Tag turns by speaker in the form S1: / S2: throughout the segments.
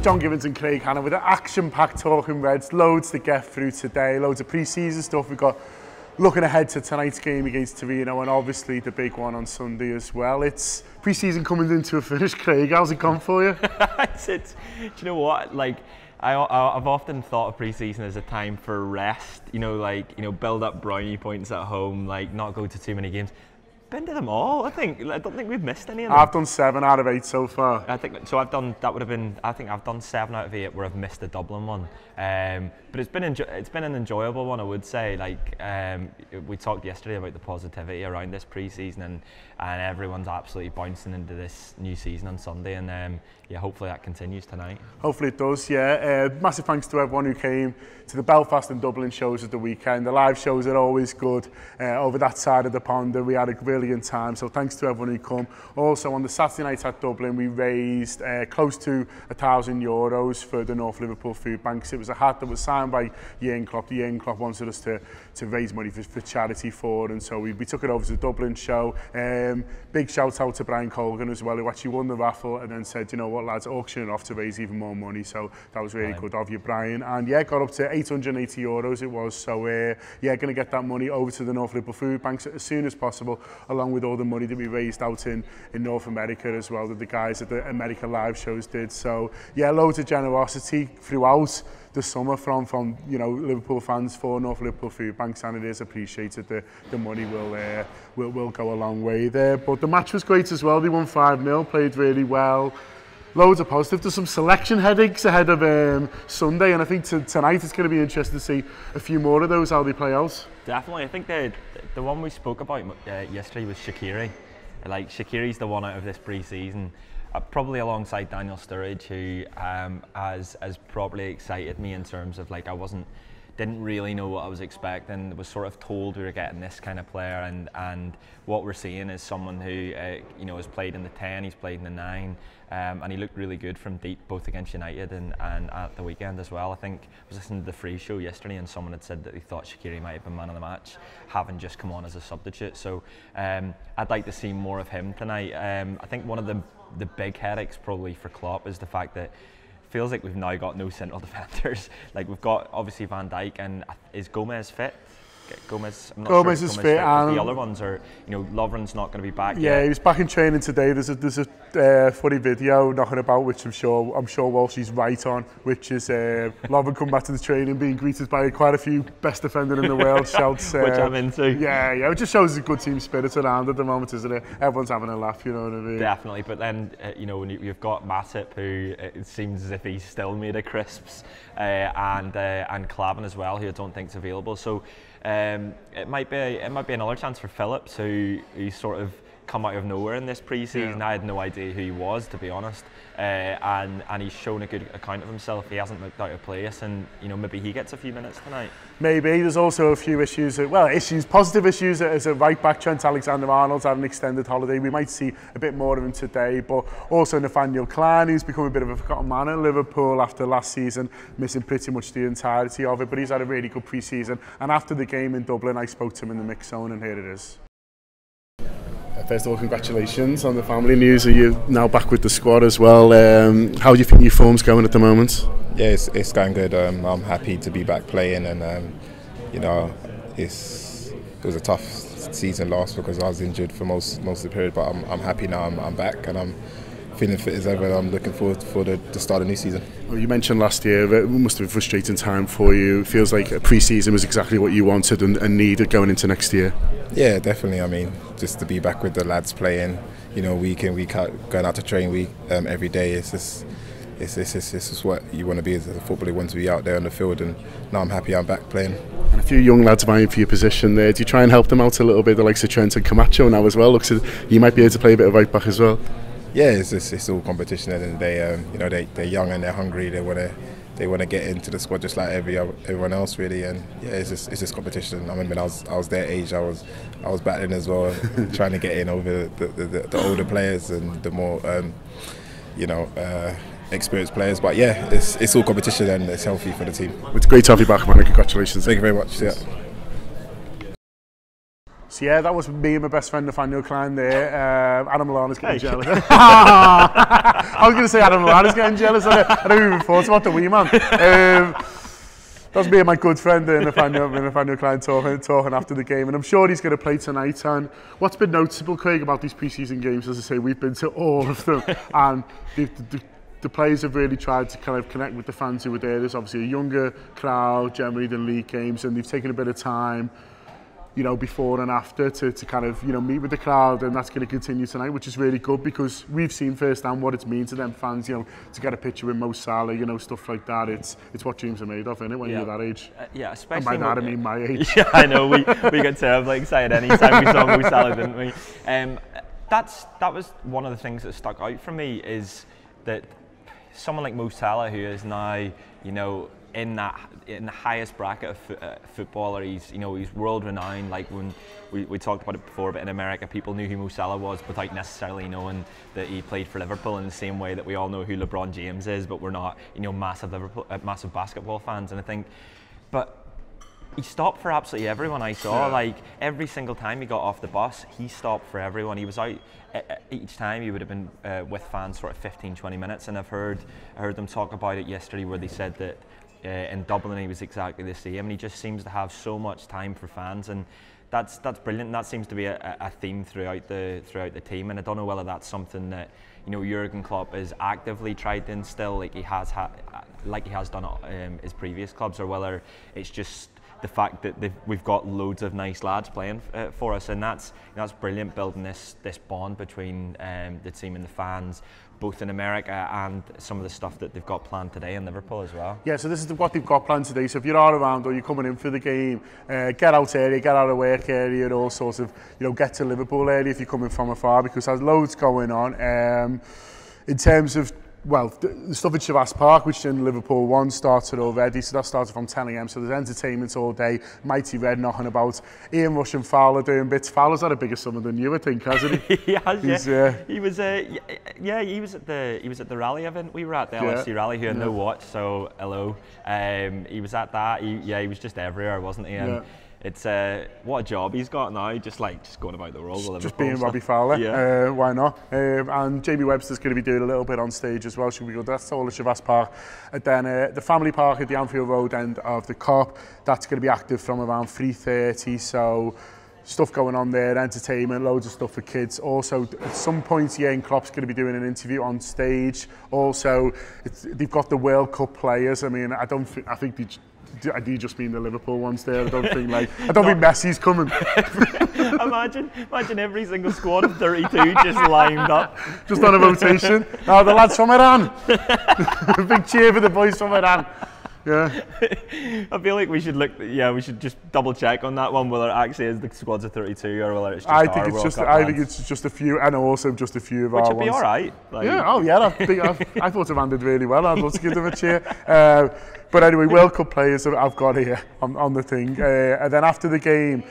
S1: John Gibbons and Craig Hannan with an action-packed Talking Reds, loads to get through today, loads of pre-season stuff. We've got looking ahead to tonight's game against Torino and obviously the big one on Sunday as well. It's pre-season coming into a finish. Craig, how's it gone for you?
S2: Do you know what? Like, I've often thought of pre-season as a time for rest. Build up brownie points at home, like not go to too many games. Been to them all, I think. I don't think we've missed any of them.
S1: I've done 7 out of 8 so far.
S2: I think so. I've done 7 out of 8 where I've missed the Dublin one. But it's been an enjoyable one, I would say. Like we talked yesterday about the positivity around this pre-season, and everyone's absolutely bouncing into this new season on Sunday, and yeah, hopefully that continues tonight. Hopefully
S1: it does, yeah. Massive thanks to everyone who came to the Belfast and Dublin shows at the weekend. The live shows are always good over that side of the pond, and we had a brilliant time, so thanks to everyone who come. Also on the Saturday night at Dublin, we raised close to €1,000 for the North Liverpool food banks. It was a hat that was signed by Jurgen Klopp. Jurgen Klopp wanted us to raise money for charity for, and so we took it over to the Dublin show. Big shout out to Brian Colgan as well, who actually won the raffle and then said, you know what lads, auction it off to raise even more money, so that was really good of you, Brian. And yeah, got up to €880 it was, so yeah, going to get that money over to the North Liverpool food banks as soon as possible, along with all the money that we raised out in North America as well, that the guys at the America live shows did. So yeah, loads of generosity throughout the summer from Liverpool fans for North Liverpool food banks, and it is appreciated. The money will go a long way there. But the match was great as well. They won 5-0, played really well. Loads of positive. There's some selection headaches ahead of Sunday, and I think tonight it's going to be interesting to see a few more of those, how they play out.
S2: Definitely. I think the one we spoke about yesterday was Shaqiri. Like, Shaqiri's the one out of this pre-season, probably alongside Daniel Sturridge, who has probably excited me in terms of, like, didn't really know what I was expecting. Was sort of told we were getting this kind of player, and what we're seeing is someone who has played in the 10, he's played in the 9, and he looked really good from deep, both against United and at the weekend as well. I think I was listening to the Free Show yesterday, and someone had said that they thought Shaqiri might have been man of the match, having just come on as a substitute. So I'd like to see more of him tonight. I think one of the big headaches probably for Klopp is the fact that feels like we've now got no central defenders. Like, we've got obviously Van Dijk, and is Gomez fit? Gomez
S1: is fit,
S2: and the other ones are, Lovren's not going to be back yet.
S1: Yeah, he was back in training today. There's a funny video knocking about, which I'm sure Walshy's right on, which is Lovren come back to the training being greeted by quite a few best defender in the world shouts.
S2: Which I'm into.
S1: Yeah, it just shows a good team spirit around at the moment, isn't it? Everyone's having a laugh, you know what I mean?
S2: Definitely, but then when you've got Matip, who it seems as if he's still made of crisps, and Klavan as well, who I don't think is available. So it might be another chance for Phillips, who sort of come out of nowhere in this pre-season. Yeah. I had no idea who he was, to be honest, and he's shown a good account of himself. He hasn't looked out of place, and maybe he gets a few minutes tonight.
S1: Maybe. There's also a few issues, positive issues as a right back. Trent Alexander-Arnold had an extended holiday. We might see a bit more of him today, but also Nathaniel Klein, who's become a bit of a forgotten man at Liverpool after last season, missing pretty much the entirety of it, but he's had a really good pre-season, and after the game in Dublin I spoke to him in the mix zone, and here it is. First of all, congratulations on the family news. Are you now back with the squad as well? How do you think your form's going at the moment?
S3: Yeah, it's going good. I'm happy to be back playing, and it was a tough season last because I was injured for most of the period. But I'm happy now. I'm back, and I'm feeling fit as ever, and I'm looking forward for the start of the new season.
S1: Well, you mentioned last year it must have been a frustrating time for you. It feels like a pre-season was exactly what you wanted and needed going into next year.
S3: Yeah, definitely. I mean, just to be back with the lads playing, week in, week out, going out to train every day. It's just what you want to be as a footballer. You want to be out there on the field, and now I'm happy I'm back playing.
S1: And a few young lads vying for your position there. Do you try and help them out a little bit, the likes of Trent and Camacho now as well? Looks like you might be able to play a bit of right back as well.
S3: Yeah, it's all competition, and they're young and they're hungry. They want to get into the squad just like everyone else, really. And yeah, it's just competition. I mean, when I was their age, I was battling as well, trying to get in over the older players and the more experienced players. But yeah, it's all competition, and it's healthy for the team.
S1: It's great to have you back, man. Congratulations.
S3: Thank you very much. Yeah.
S1: So yeah, that was me and my best friend Nathaniel Klein there. Adam Lallana's getting jealous. I was going to say Adam Lallana's getting jealous. I don't even thought about the wee man. That was me and my good friend Nathaniel Klein talking after the game, and I'm sure he's going to play tonight. And what's been noticeable, Craig, about these pre-season games, as I say, we've been to all of them, and the players have really tried to kind of connect with the fans who were there. There's obviously a younger crowd generally than league games, and they've taken a bit of time, you know, before and after to kind of, you know, meet with the crowd, and that's going to continue tonight, which is really good because we've seen firsthand what it's mean to them fans, you know, to get a picture with Mo Salah, you know, stuff like that. It's what dreams are made of, isn't it, when you're that age?
S2: Yeah, especially.
S1: And by that I mean my age.
S2: Yeah, I know. We got terribly excited any time we saw Mo Salah, didn't we? That was one of the things that stuck out for me, is that someone like Mo Salah, who is now, you know, in the highest bracket of footballer, he's world renowned. Like when we talked about it before, but in America people knew who Mo Salah was without necessarily knowing that he played for Liverpool, in the same way that we all know who LeBron James is, but we're not, you know, massive basketball fans. And I think, but he stopped for absolutely everyone I saw. Like every single time he got off the bus, he stopped for everyone. He was out each time. He would have been with fans for 15-20 minutes, and I heard them talk about it yesterday, where they said that in Dublin he was exactly the same, and he just seems to have so much time for fans, and that's brilliant. And that seems to be a theme throughout the team, and I don't know whether that's something that, you know, Jurgen Klopp has actively tried to instill, like he has done at his previous clubs, or whether it's just the fact that we've got loads of nice lads playing for us, and that's brilliant, building this bond between the team and the fans, both in America and some of the stuff that they've got planned today in Liverpool as well. Yeah, so this is what they've got planned today. So if you're all around or you're coming in for the game, get out area, get out of work area, and all sorts of, you know, get to Liverpool area if you're coming from afar, because there's loads going on. In terms of, well, the stuff at Shavas Park, which in Liverpool 1 started already, so that started from 10 a.m, so there's entertainment all day. Mighty Red knocking about. Ian Rush and Fowler doing bits. Fowler's had a bigger summer than you, I think, hasn't he? He has, he was at the rally event we were at, the LFC rally, who had no watch, so hello. He was at that. He was just everywhere, wasn't he? And it's what a job he's got now, just going about the world.
S1: Just being Robbie Fowler, why not? And Jamie Webster's going to be doing a little bit on stage as well. Should be good. That's all at Shavas Park. And then the family park at the Anfield Road end of the Cop, that's going to be active from around 3:30. So stuff going on there, entertainment, loads of stuff for kids. Also, at some point, Jurgen Klopp's going to be doing an interview on stage. Also, they've got the World Cup players. I mean, I think I do just mean the Liverpool ones there. I don't think think Messi's coming.
S2: imagine every single squad of 32 just lined up,
S1: just on a rotation. Oh, the lads from Iran. Big cheer for the boys from Iran. Yeah.
S2: I feel like we should just double check on that one, whether it actually is the squads of 32 or whether it's just
S1: I think it's just a few, and also just a few of our ones.
S2: Which would be all right.
S1: I thought Iran did really well. I'd love to give them a cheer. But anyway, World Cup players I've got here on the thing. And then after the game,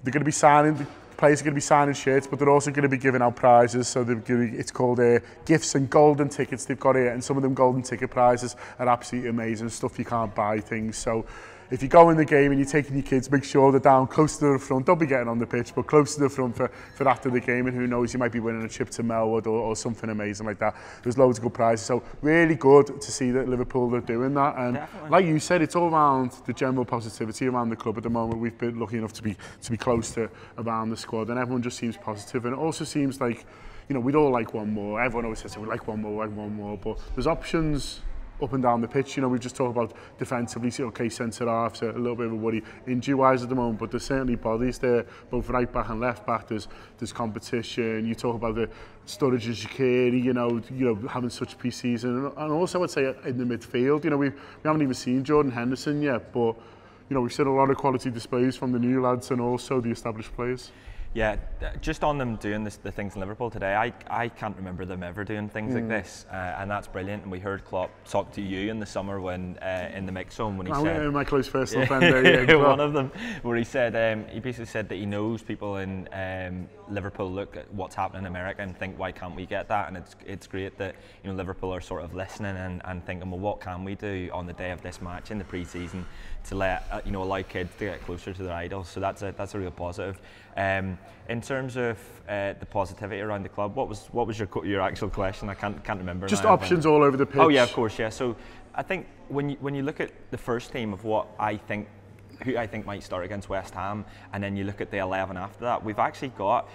S1: they're going to be signing, the players are going to be signing shirts, but they're also going to be giving out prizes. So it's called gifts and golden tickets they've got here. And some of them golden ticket prizes are absolutely amazing, stuff you can't buy things. So if you go in the game and you're taking your kids, make sure they're down close to the front. Don't be getting on the pitch, but close to the front for after the game. And who knows, you might be winning a trip to Melwood or something amazing like that. There's loads of good prizes. So really good to see that Liverpool are doing that. And definitely, like you said, it's all around the general positivity around the club at the moment. We've been lucky enough to be close to around the squad, and everyone just seems positive. And it also seems like, you know, we'd all like one more. Everyone always says, we like one more, but there's options up and down the pitch. You know, we've just talked about defensively, okay, centre-halves a little bit of a worry injury-wise at the moment, but there's certainly bodies there, both right back and left back. There's competition. You talk about the Sturridge and Shaqiri, you know, having such pre-season, and also I'd say in the midfield, you know, we haven't even seen Jordan Henderson yet, but you know, we've seen a lot of quality displays from the new lads and also the established players.
S2: Yeah, just on them doing the things in Liverpool today, I can't remember them ever doing things like this, and that's brilliant. And we heard Klopp talk to you in the summer when in the mix zone when he said,
S1: my close personal friend,
S2: one of them, where he said he basically said that he knows people in Liverpool look at what's happening in America and think, why can't we get that? And it's great that Liverpool are sort of listening and thinking, well, what can we do on the day of this match in the pre-season to let allow kids to get closer to their idols. So that's a real positive. In terms of the positivity around the club, what was your actual question? I can't remember.
S1: Just
S2: now,
S1: options all over the pitch.
S2: Oh yeah, of course, yeah. So I think when you look at the first team of who I think might start against West Ham, and then you look at the 11 after that, we've actually got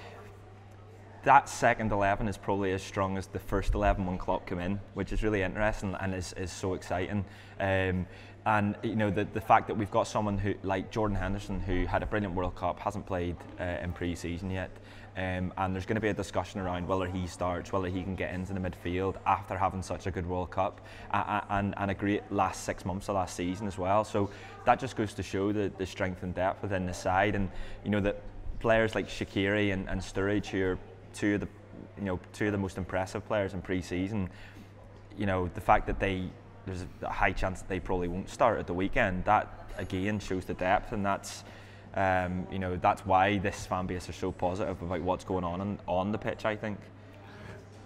S2: that second 11 is probably as strong as the first 11 when Klopp came in, which is really interesting and is so exciting. And the fact that we've got someone who like Jordan Henderson, who had a brilliant World Cup, hasn't played in pre-season yet, and there's going to be a discussion around whether he starts, whether he can get into the midfield after having such a good World Cup and a great last 6 months of last season as well. So that just goes to show the strength and depth within the side, and that players like Shaqiri and Sturridge, who are two of the most impressive players in pre-season, the fact that there's a high chance that they probably won't start at the weekend, that again shows the depth, and that's that's why this fan base is so positive about what's going on the pitch, I think.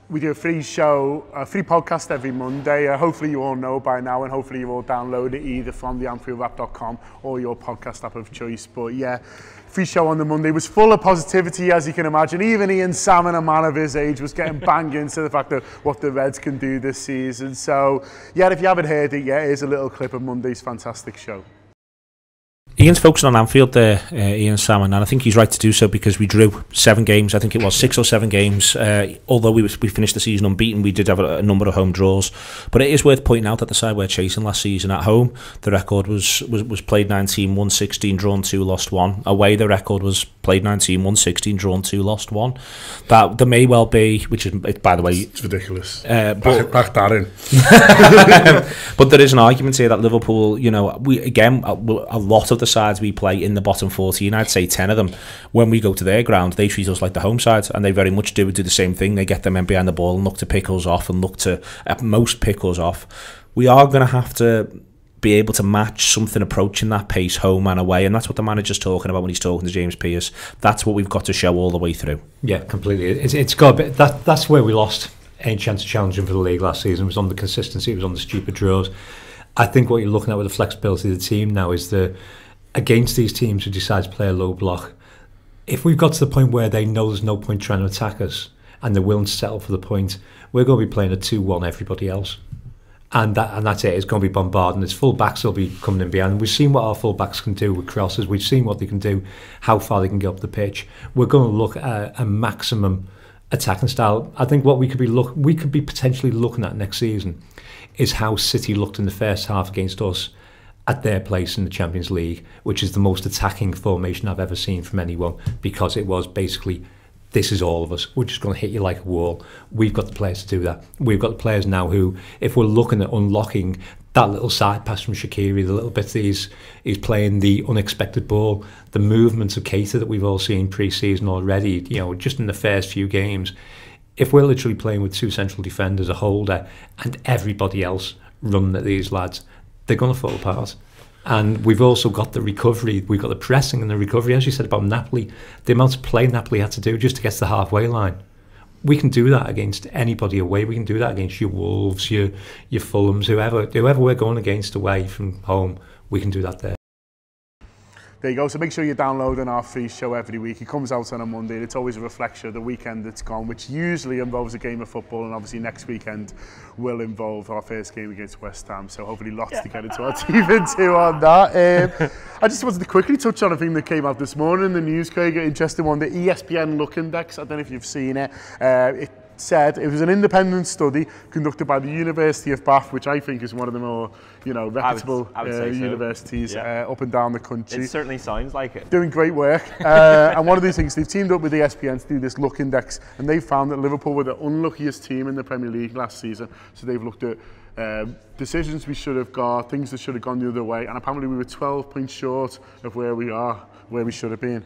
S1: We do a free podcast every Monday. Hopefully you all know by now, and hopefully you all download it either from the AnfieldApp.com or your podcast app of choice. But yeah, free show on the Monday. It was full of positivity, as you can imagine. Even Ian Salmon, a man of his age, was getting banged into the fact of what the Reds can do this season. So yeah, if you haven't heard it yet, here's a little clip of Monday's fantastic show.
S4: Ian's focusing on Anfield there, Ian Salmon, and I think he's right to do so because we drew 7 games. I think it was 6 or 7 games. Although we finished the season unbeaten, we did have a number of home draws. But it is worth pointing out that the side we're chasing last season at home, the record was played 19, won 16, drawn 2, lost 1. Away, the record was played 19, won 16, drawn 2, lost 1. That there may well be, which is, by the way,
S1: it's ridiculous.
S4: Back
S1: that in.
S4: But there is an argument here that Liverpool, we again a lot of the sides we play in the bottom 14, I'd say 10 of them, when we go to their ground, they treat us like the home side, and they very much do the same thing. They get the men behind the ball and look to pick us off, and look to at most pick us off. We are going to have to be able to match something approaching that pace home and away, and that's what the manager's talking about when he's talking to James Pearce. That's what we've got to show all the way through.
S5: Yeah, completely. It's got a bit, that's where we lost any chance of challenging for the league last season. It was on the consistency, it was on the stupid draws. I think what you're looking at with the flexibility of the team now is against these teams who decide to play a low block, if we've got to the point where they know there's no point trying to attack us and they're willing to settle for the point, we're going to be playing a 2-1 everybody else. And that's it. It's going to be bombarding. Its full backs will be coming in behind. We've seen what our full backs can do with crosses. We've seen what they can do, how far they can get up the pitch. We're going to look at a maximum attacking style. I think what we could be potentially looking at next season is how City looked in the first half against us at their place in the Champions League, which is the most attacking formation I've ever seen from anyone, because it was basically, this is all of us, we're just going to hit you like a wall. We've got the players to do that. We've got the players now who, if we're looking at unlocking that little side pass from Shaqiri, the little bit that he's playing the unexpected ball, the movements of Keita that we've all seen pre-season already, just in the first few games, if we're literally playing with 2 central defenders, a holder, and everybody else running at these lads, they're going to fall apart. And we've also got the recovery, we've got the pressing and the recovery, as you said about Napoli, the amount of play Napoli had to do just to get to the halfway line. We can do that against anybody away. We can do that against your Wolves, your Fulhams, whoever we're going against away from home. We can do that there.
S1: There you go. So make sure you're downloading our free show every week. It comes out on a Monday, and it's always a reflection of the weekend that's gone, which usually involves a game of football, and obviously next weekend will involve our first game against West Ham. So hopefully lots to get into our team into on that. I just wanted to quickly touch on a thing that came out this morning in the news, Craig. An interesting one, the ESPN Look Index. I don't know if you've seen it. It said it was an independent study conducted by the University of Bath, which I think is one of the more, reputable
S2: I would say so.
S1: universities up and down the country.
S2: It certainly sounds like it.
S1: Doing great work. And one of these things, they've teamed up with ESPN to do this Look Index, and they found that Liverpool were the unluckiest team in the Premier League last season. So they've looked at decisions we should have got, things that should have gone the other way, and apparently we were 12 points short of where we should have been.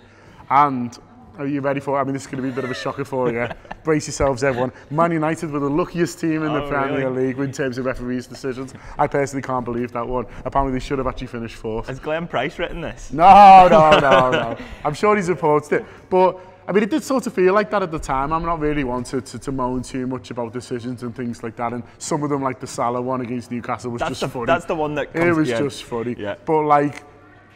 S1: And Are you ready for it? I mean, this is going to be a bit of a shocker for you. Brace yourselves, everyone. Man United were the luckiest team in the Premier League in terms of referees' decisions. I personally can't believe that one. Apparently, they should have actually finished fourth.
S2: Has Glenn Price written this?
S1: No. I'm sure he supports it. But, I mean, it did sort of feel like that at the time. I'm not really one to moan too much about decisions and things like that. And some of them, like the Salah one against Newcastle, was just funny.
S2: That's the one that comes,
S1: it was just funny.
S2: Yeah.
S1: But, like,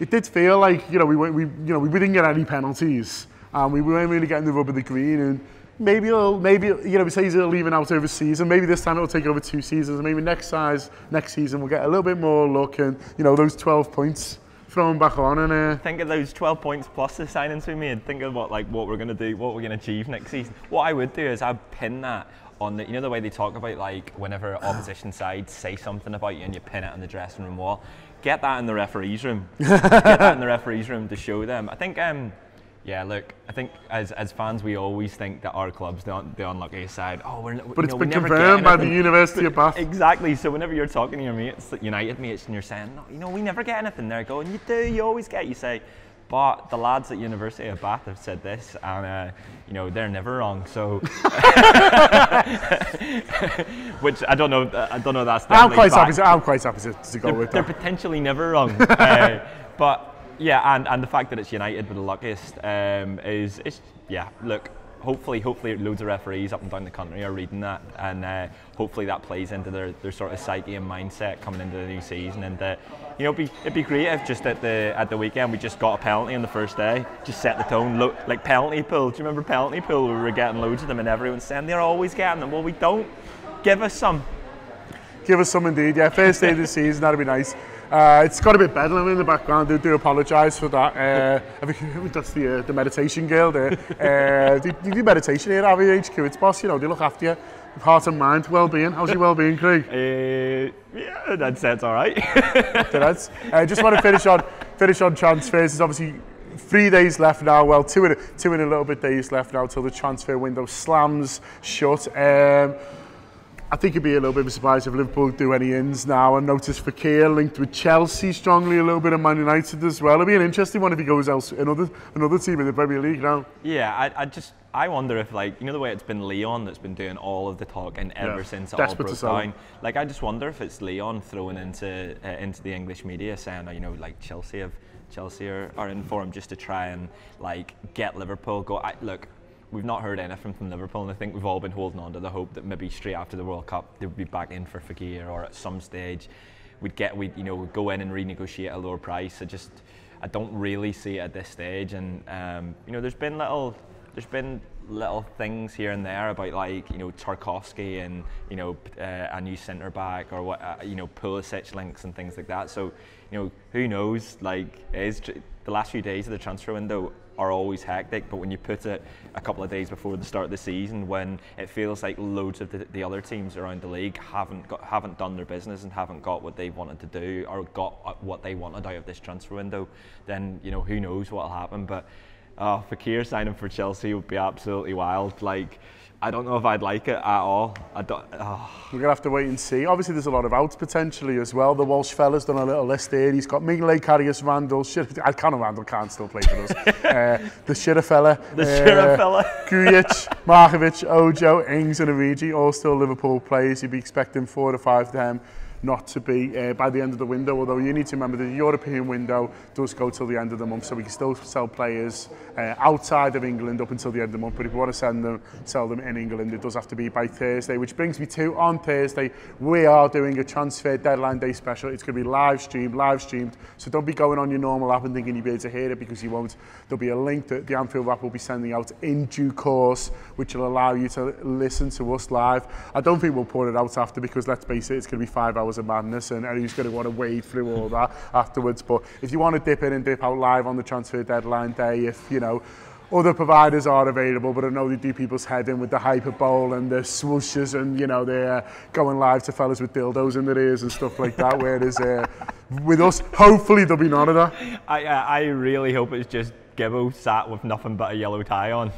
S1: it did feel like, we didn't get any penalties. And we weren't really getting the rub of the green, and maybe we say he's leaving out over season. Maybe this time it'll take over 2 seasons. Maybe next season we'll get a little bit more luck, and those 12 points thrown back on. And
S2: think of those 12 points plus the signings we made. Think of what we're gonna do, what we're gonna achieve next season. What I would do is I'd pin that on the the way they talk about, like, whenever opposition sides say something about you and you pin it on the dressing room wall. Get that in the referees room. Get that in the referees room to show them. I think. Yeah, look, I think as fans we always think that our club's the unluckiest side.
S1: But it's been confirmed by the University of Bath.
S2: Exactly. So whenever you're talking to your mates, United mates, and you're saying, no, we never get anything, they're going, you do, you always get. You say, but the lads at University of Bath have said this, and they're never wrong. So, which I don't know. That's
S1: I'm quite happy to go with that.
S2: They're potentially never wrong, but. Yeah, and the fact that it's United with the luckiest is look, hopefully loads of referees up and down the country are reading that, and hopefully that plays into their sort of psyche and mindset coming into the new season. And it'd be great if just at the weekend we just got a penalty on the first day, just set the tone. Like penalty pool. Do you remember penalty pool? We were getting loads of them, and everyone's saying they're always getting them. Well, we don't. Give us some.
S1: Give us some indeed. Yeah, first day of the season, that'd be nice. It's got a bit bedlam in the background. I do apologise for that. I think that's the meditation girl there. You do meditation here at RVHQ. It's boss, they look after you. Heart and mind, well-being. How's your well-being, Craig?
S2: Yeah, I'd say it's all right.
S1: Just want to finish on transfers. There's obviously 3 days left now. Well, two and a little bit days left now till the transfer window slams shut. I think it'd be a little bit of a surprise if Liverpool do any ins now. I noticed Fekir linked with Chelsea strongly, a little bit of Man United as well. It'd be an interesting one if he goes else another team in the Premier League now.
S2: Yeah, I wonder if, like, the way it's been Leon that's been doing all of the talking ever since it all broke down. Like, I just wonder if it's Leon throwing into the English media saying, like Chelsea are in for him just to try and like get Liverpool go. Look. We've not heard anything from Liverpool, and I think we've all been holding on to the hope that maybe straight after the World Cup they would be back in for Fekir, or at some stage we'd go in and renegotiate a lower price. I don't really see it at this stage, and there's been little things here and there about, like, Tarkowski and a new centre back, or what Pulisic links and things like that. So who knows? Like, the last few days of the transfer window are always hectic, but when you put it a couple of days before the start of the season, when it feels like loads of the other teams around the league haven't done their business and haven't got what they wanted to do, or got what they wanted out of this transfer window, then who knows what'll happen. But Fekir signing for Chelsea would be absolutely wild. Like, I don't know if I'd like it at all. We're
S1: going to have to wait and see. Obviously, there's a lot of outs potentially as well. The Walsh fella's done a little list here. He's got Mignolet, Karius, Randall, Randall can't still play for us. The Shearer fella. Grujic, Markovic, Ojo, Ings and Origi, all still Liverpool players. You'd be expecting 4 to 5 of them not to be by the end of the window, although you need to remember the European window does go till the end of the month, so we can still sell players outside of England up until the end of the month. But if you want to sell them in England, it does have to be by Thursday, which brings me to, on Thursday we are doing a transfer deadline day special. It's going to be live streamed, so don't be going on your normal app and thinking you'll be able to hear it, because you won't. There'll be a link that the Anfield app will be sending out in due course, which will allow you to listen to us live. I don't think we'll put it out after, because let's face it, it's going to be 5 hours of madness, and who's going to want to wade through all that afterwards. But if you want to dip in and dip out live on the transfer deadline day, if other providers are available, but I know they do people's head in with the Hyper Bowl and the swooshes, and they're going live to fellas with dildos in their ears and stuff like that. Whereas with us, hopefully there'll be none of that.
S2: I really hope it's just Gibbo sat with nothing but a yellow tie on.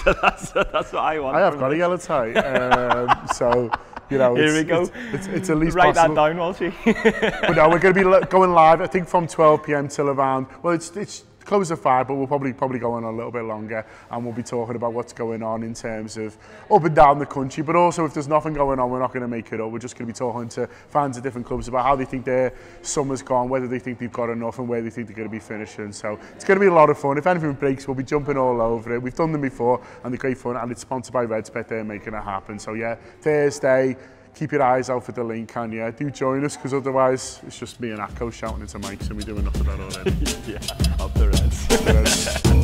S2: that's what I want.
S1: I have got a yellow tie, so.
S2: Here we go.
S1: It's at least
S2: write
S1: possible.
S2: That down, Walshy.
S1: But no, we're going to be going live, I think, from 12 p.m. till around. Well, it's close at 5, but we'll probably go on a little bit longer, and we'll be talking about what's going on in terms of up and down the country, but also if there's nothing going on, we're not going to make it up. We're just going to be talking to fans of different clubs about how they think their summer's gone, whether they think they've got enough, and where they think they're going to be finishing. So it's going to be a lot of fun. If anything breaks, we'll be jumping all over it. We've done them before, and they're great fun, and it's sponsored by Redspet. They're making it happen. So yeah, Thursday, keep your eyes out for the link, and yeah, do join us, because otherwise it's just me and Akko shouting into mics, and we do enough of that already.
S2: Yeah, up the Reds.